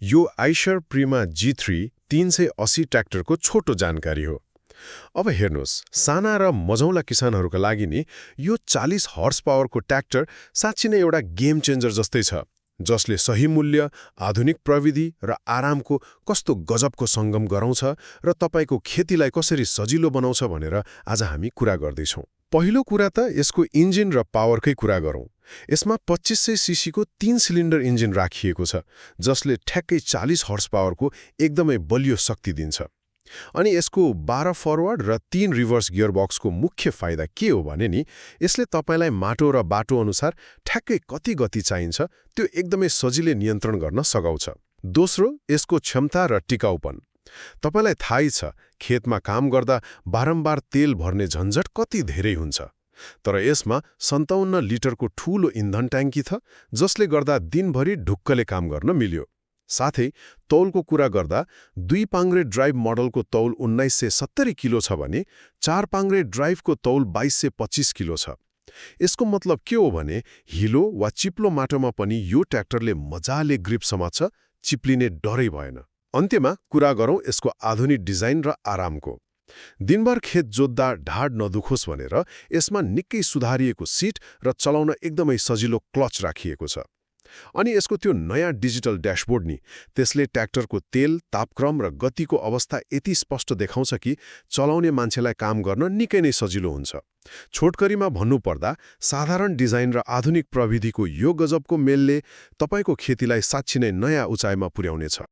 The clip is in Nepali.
यो आइशर प्रिमा G3 380 ट्र्याक्टरको छोटो जानकारी हो। अब हेर्नुहोस्, साना र मझौला किसानहरूका लागि नि यो 40 हर्स पावरको ट्र्याक्टर साँच्चै नै एउटा गेम चेन्जर जस्तै छ, जसले सही मूल्य, आधुनिक प्रविधि र आरामको कस्तो गजबको सङ्गम गराउँछ र तपाईँको खेतीलाई कसरी सजिलो बनाउँछ भनेर आज हामी कुरा गर्दैछौँ। पहिलो कुरा त यसको इन्जिन र पावरकै कुरा गरौँ। यसमा 2500 सीसीको 3 सिलिन्डर इन्जिन राखिएको छ, जसले ठ्याक्कै 40 हर्स पावरको एकदमै बलियो शक्ति दिन्छ। अनि यसको 12 फरवर्ड र 3 रिभर्स गियरबक्सको मुख्य फाइदा के हो भने नि यसले तपाईँलाई माटो र बाटो अनुसार ठ्याक्कै कति गति चाहिन्छ त्यो एकदमै सजिलै नियन्त्रण गर्न सघाउँछ। दोस्रो, यसको क्षमता र टिकाउपन। तपाईँलाई थाहै छ, खेतमा काम गर्दा बारम्बार तेल भर्ने झन्झट कति धेरै हुन्छ। तर यसमा 57 लिटरको ठूलो इन्धन ट्याङ्की छ, जसले गर्दा दिनभरि ढुक्कले काम गर्न मिल्यो। साथै तौलको कुरा गर्दा 2 पाङ्ग्रे ड्राइभ मोडलको तौल 1970 किलो छ भने 4 पाङ्ग्रे ड्राइभको तौल 2225 किलो छ। यसको मतलब के हो भने हिलो वा चिप्लो माटोमा पनि यो ट्र्याक्टरले मजाले ग्रिप समात्छ, चिप्लिने डरै भएन। अन्त्यमा कुरा गरौँ यसको आधुनिक डिजाइन र आरामको। दिनभर खेत जोत्दा ढाड नदुखोस् भनेर यसमा निकै सुधारिएको सिट र चलाउन एकदमै सजिलो क्लच राखिएको छ। अनि यसको त्यो नयाँ डिजिटल ड्याशबोर्ड नि त्यसले ट्र्याक्टरको तेल, तापक्रम र गतिको अवस्था यति स्पष्ट देखाउँछ कि चलाउने मान्छेलाई काम गर्न निकै नै सजिलो हुन्छ। छोटकरीमा भन्नुपर्दा साधारण डिजाइन र आधुनिक प्रविधिको यो गजबको मेलले तपाईँको खेतीलाई साँच्चै नै नयाँ उचाइमा पुर्याउनेछ।